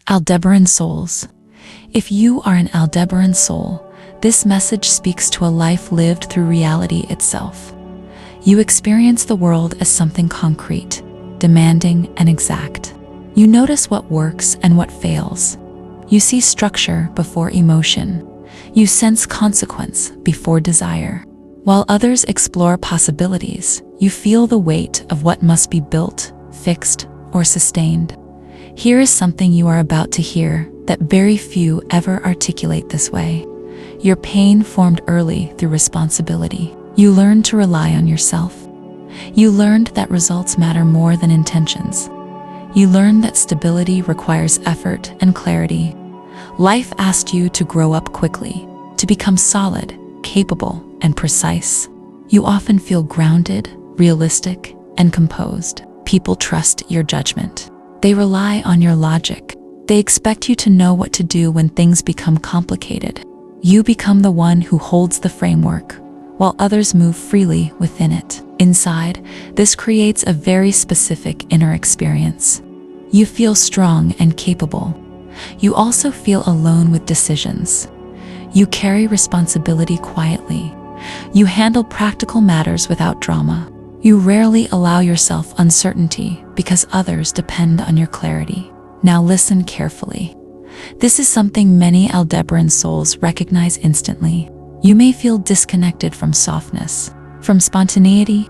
Aldebaran Souls. If you are an Aldebaran soul, this message speaks to a life lived through reality itself. You experience the world as something concrete, demanding and exact. You notice what works and what fails. You see structure before emotion. You sense consequence before desire. While others explore possibilities, you feel the weight of what must be built, fixed, or sustained. Here is something you are about to hear that very few ever articulate this way. Your pain formed early through responsibility. You learned to rely on yourself. You learned that results matter more than intentions. You learned that stability requires effort and clarity. Life asked you to grow up quickly, to become solid, capable, and precise. You often feel grounded, realistic, and composed. People trust your judgment. They rely on your logic. They expect you to know what to do when things become complicated. You become the one who holds the framework, while others move freely within it. Inside, this creates a very specific inner experience. You feel strong and capable. You also feel alone with decisions. You carry responsibility quietly. You handle practical matters without drama. You rarely allow yourself uncertainty because others depend on your clarity. Now listen carefully. This is something many Aldebaran souls recognize instantly. You may feel disconnected from softness, from spontaneity,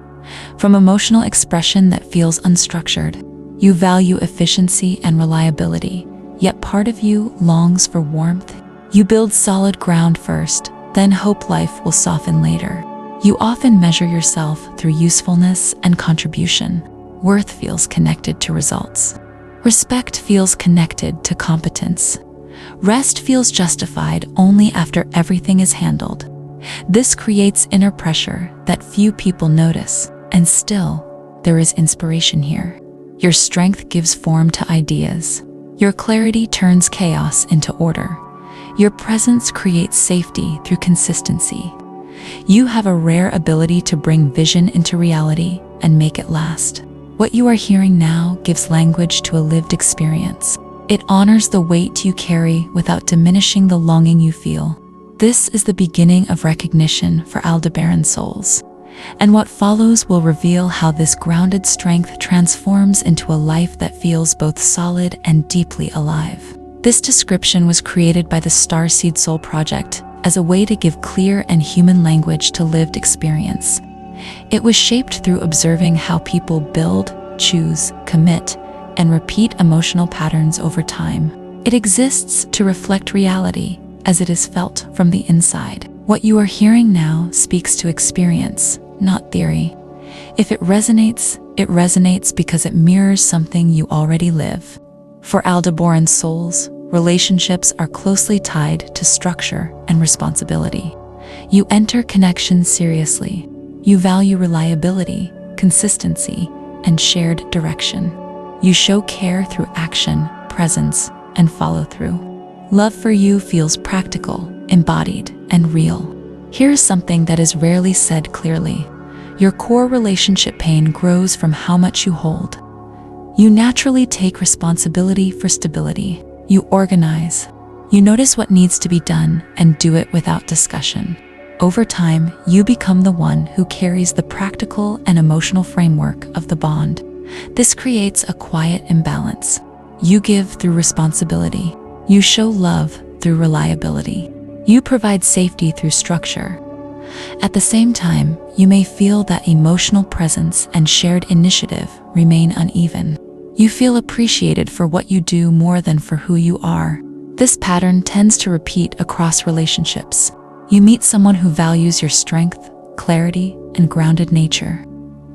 from emotional expression that feels unstructured. You value efficiency and reliability, yet part of you longs for warmth. You build solid ground first, then hope life will soften later. You often measure yourself through usefulness and contribution. Worth feels connected to results. Respect feels connected to competence. Rest feels justified only after everything is handled. This creates inner pressure that few people notice, and still, there is inspiration here. Your strength gives form to ideas. Your clarity turns chaos into order. Your presence creates safety through consistency. You have a rare ability to bring vision into reality and make it last. What you are hearing now gives language to a lived experience. It honors the weight you carry without diminishing the longing you feel. This is the beginning of recognition for Aldebaran souls. And what follows will reveal how this grounded strength transforms into a life that feels both solid and deeply alive. This description was created by the StarSeedSoul Project as a way to give clear and human language to lived experience. It was shaped through observing how people build, choose, commit, and repeat emotional patterns over time. It exists to reflect reality as it is felt from the inside. What you are hearing now speaks to experience, not theory. If it resonates because it mirrors something you already live. For Aldebaran souls, relationships are closely tied to structure and responsibility. You enter connections seriously. You value reliability, consistency, and shared direction. You show care through action, presence, and follow-through. Love for you feels practical, embodied, and real. Here's something that is rarely said clearly. Your core relationship pain grows from how much you hold. You naturally take responsibility for stability. You organize. You notice what needs to be done and do it without discussion. Over time, you become the one who carries the practical and emotional framework of the bond. This creates a quiet imbalance. You give through responsibility. You show love through reliability. You provide safety through structure. At the same time, you may feel that emotional presence and shared initiative remain uneven. You feel appreciated for what you do more than for who you are. This pattern tends to repeat across relationships. You meet someone who values your strength, clarity, and grounded nature.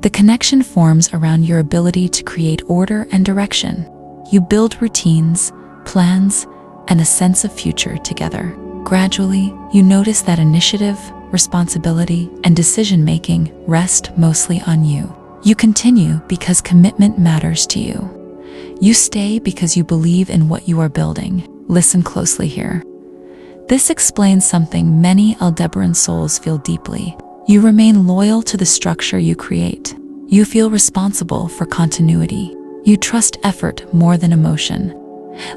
The connection forms around your ability to create order and direction. You build routines, plans, and a sense of future together. Gradually, you notice that initiative, responsibility, and decision-making rest mostly on you. You continue because commitment matters to you. You stay because you believe in what you are building. Listen closely here. This explains something many Aldebaran souls feel deeply. You remain loyal to the structure you create. You feel responsible for continuity. You trust effort more than emotion.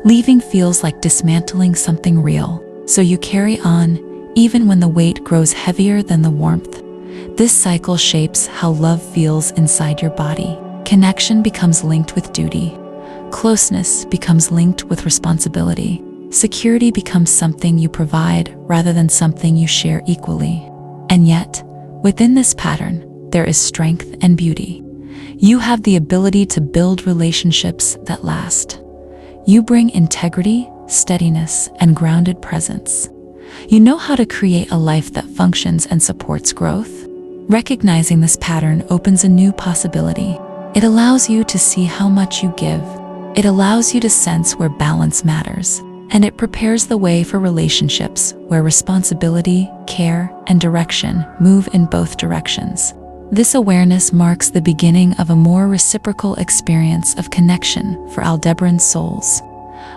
Leaving feels like dismantling something real, so you carry on, even when the weight grows heavier than the warmth. This cycle shapes how love feels inside your body. Connection becomes linked with duty. Closeness becomes linked with responsibility. Security becomes something you provide rather than something you share equally. And yet, within this pattern, there is strength and beauty. You have the ability to build relationships that last. You bring integrity, steadiness, and grounded presence. You know how to create a life that functions and supports growth. Recognizing this pattern opens a new possibility. It allows you to see how much you give. It allows you to sense where balance matters. And it prepares the way for relationships where responsibility, care, and direction move in both directions. This awareness marks the beginning of a more reciprocal experience of connection for Aldebaran souls.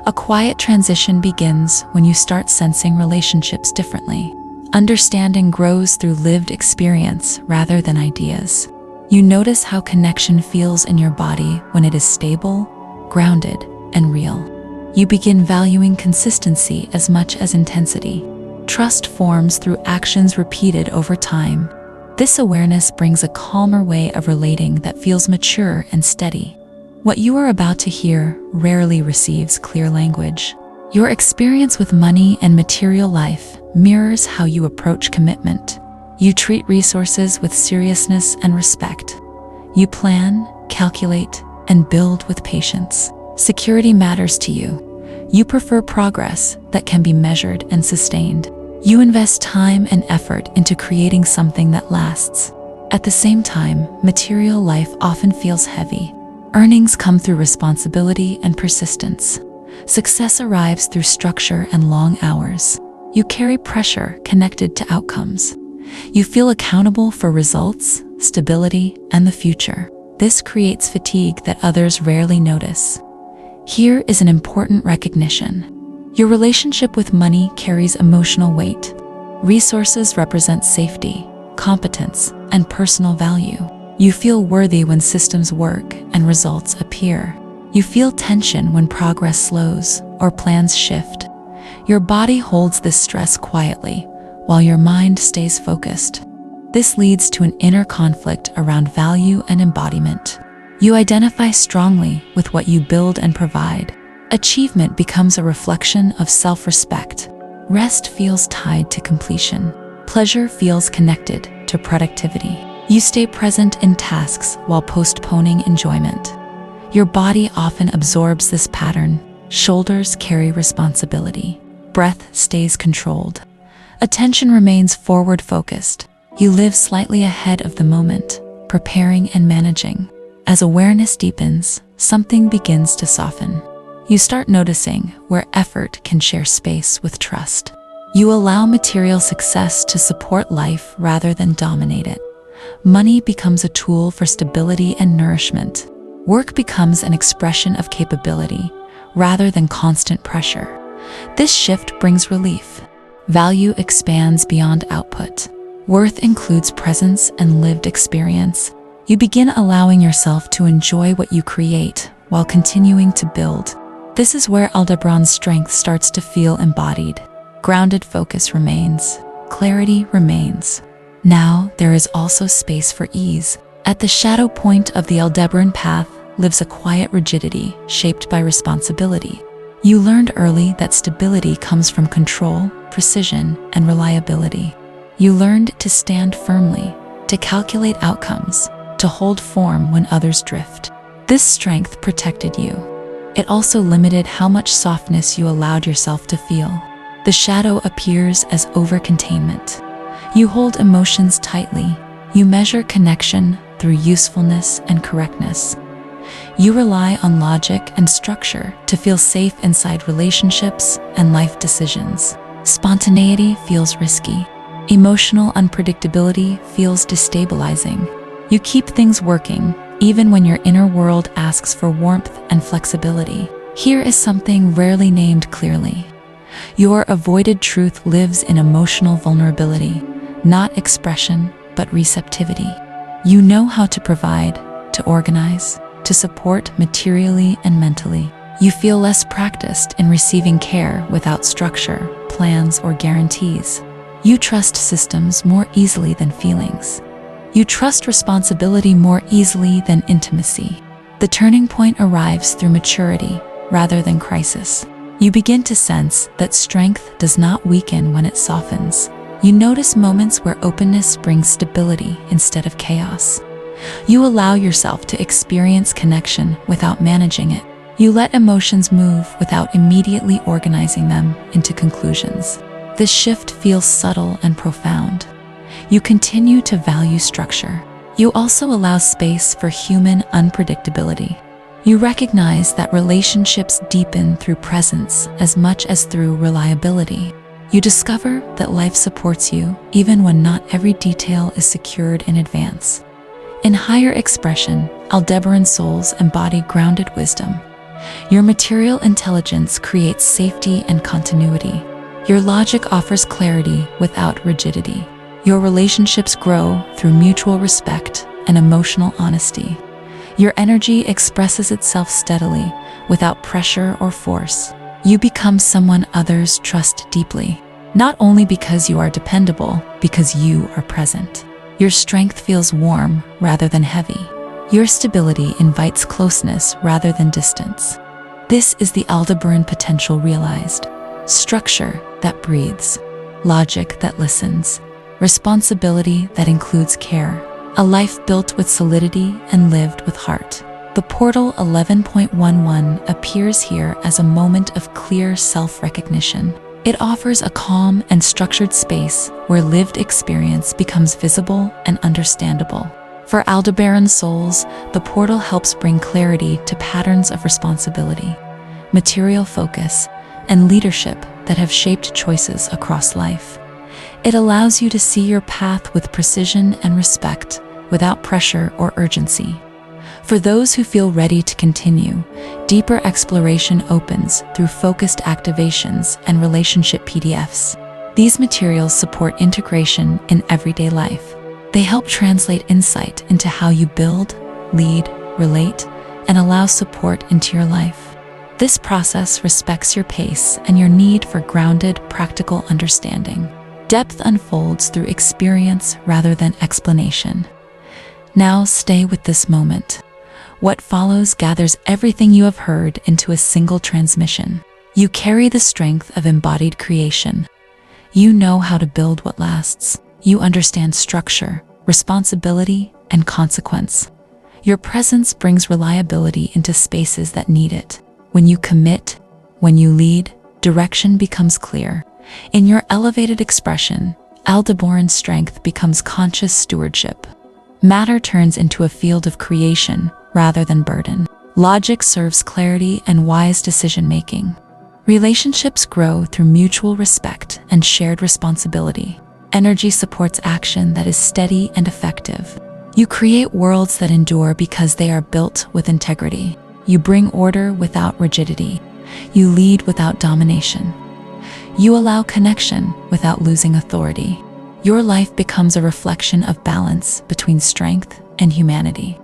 A quiet transition begins when you start sensing relationships differently. Understanding grows through lived experience rather than ideas. You notice how connection feels in your body when it is stable, grounded, and real. You begin valuing consistency as much as intensity. Trust forms through actions repeated over time. This awareness brings a calmer way of relating that feels mature and steady. What you are about to hear rarely receives clear language. Your experience with money and material life mirrors how you approach commitment. You treat resources with seriousness and respect. You plan, calculate, and build with patience. Security matters to you. You prefer progress that can be measured and sustained. You invest time and effort into creating something that lasts. At the same time, material life often feels heavy. Earnings come through responsibility and persistence. Success arrives through structure and long hours. You carry pressure connected to outcomes. You feel accountable for results, stability, and the future. This creates fatigue that others rarely notice. Here is an important recognition. Your relationship with money carries emotional weight. Resources represent safety, competence, and personal value. You feel worthy when systems work and results appear. You feel tension when progress slows or plans shift. Your body holds this stress quietly, while your mind stays focused. This leads to an inner conflict around value and embodiment. You identify strongly with what you build and provide. Achievement becomes a reflection of self-respect. Rest feels tied to completion. Pleasure feels connected to productivity. You stay present in tasks while postponing enjoyment. Your body often absorbs this pattern. Shoulders carry responsibility. Breath stays controlled. Attention remains forward-focused. You live slightly ahead of the moment, preparing and managing. As awareness deepens, something begins to soften. You start noticing where effort can share space with trust. You allow material success to support life rather than dominate it. Money becomes a tool for stability and nourishment. Work becomes an expression of capability rather than constant pressure. This shift brings relief. Value expands beyond output. Worth includes presence and lived experience. You begin allowing yourself to enjoy what you create while continuing to build. This is where Aldebaran's strength starts to feel embodied. Grounded focus remains. Clarity remains. Now there is also space for ease. At the shadow point of the Aldebaran path lives a quiet rigidity shaped by responsibility. You learned early that stability comes from control, precision, and reliability. You learned to stand firmly, to calculate outcomes, to hold form when others drift. This strength protected you. It also limited how much softness you allowed yourself to feel. The shadow appears as over-containment. You hold emotions tightly. You measure connection through usefulness and correctness. You rely on logic and structure to feel safe inside relationships and life decisions. Spontaneity feels risky. Emotional unpredictability feels destabilizing. You keep things working, even when your inner world asks for warmth and flexibility. Here is something rarely named clearly. Your avoided truth lives in emotional vulnerability, not expression, but receptivity. You know how to provide, to organize, to support materially and mentally. You feel less practiced in receiving care without structure, plans, or guarantees. You trust systems more easily than feelings. You trust responsibility more easily than intimacy. The turning point arrives through maturity rather than crisis. You begin to sense that strength does not weaken when it softens. You notice moments where openness brings stability instead of chaos. You allow yourself to experience connection without managing it. You let emotions move without immediately organizing them into conclusions. This shift feels subtle and profound. You continue to value structure. You also allow space for human unpredictability. You recognize that relationships deepen through presence as much as through reliability. You discover that life supports you even when not every detail is secured in advance. In higher expression, Aldebaran Souls embody grounded wisdom. Your material intelligence creates safety and continuity. Your logic offers clarity without rigidity. Your relationships grow through mutual respect and emotional honesty. Your energy expresses itself steadily without pressure or force. You become someone others trust deeply, not only because you are dependable, because you are present. Your strength feels warm rather than heavy. Your stability invites closeness rather than distance. This is the Aldebaran potential realized. Structure that breathes, logic that listens, responsibility that includes care, a life built with solidity and lived with heart. The portal 11.11 appears here as a moment of clear self-recognition. It offers a calm and structured space where lived experience becomes visible and understandable. For Aldebaran Souls, the portal helps bring clarity to patterns of responsibility, material focus, and leadership that have shaped choices across life. It allows you to see your path with precision and respect, without pressure or urgency. For those who feel ready to continue, deeper exploration opens through focused activations and relationship PDFs. These materials support integration in everyday life. They help translate insight into how you build, lead, relate, and allow support into your life. This process respects your pace and your need for grounded, practical understanding. Depth unfolds through experience rather than explanation. Now stay with this moment. What follows gathers everything you have heard into a single transmission. You carry the strength of embodied creation. You know how to build what lasts. You understand structure, responsibility, and consequence. Your presence brings reliability into spaces that need it. When you commit, when you lead, direction becomes clear. In your elevated expression, Aldebaran strength becomes conscious stewardship. Matter turns into a field of creation rather than burden. Logic serves clarity and wise decision-making. Relationships grow through mutual respect and shared responsibility. Energy supports action that is steady and effective. You create worlds that endure because they are built with integrity. You bring order without rigidity. You lead without domination. You allow connection without losing authority. Your life becomes a reflection of balance between strength and humanity.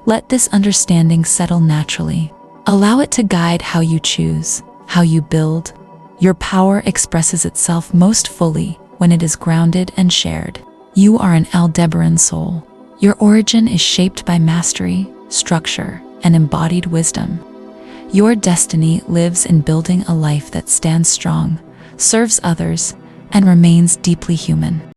Let this understanding settle naturally. Allow it to guide how you choose, how you build. Your power expresses itself most fully when it is grounded and shared. You are an Aldebaran soul. Your origin is shaped by mastery, structure, and embodied wisdom. Your destiny lives in building a life that stands strong, serves others, and remains deeply human.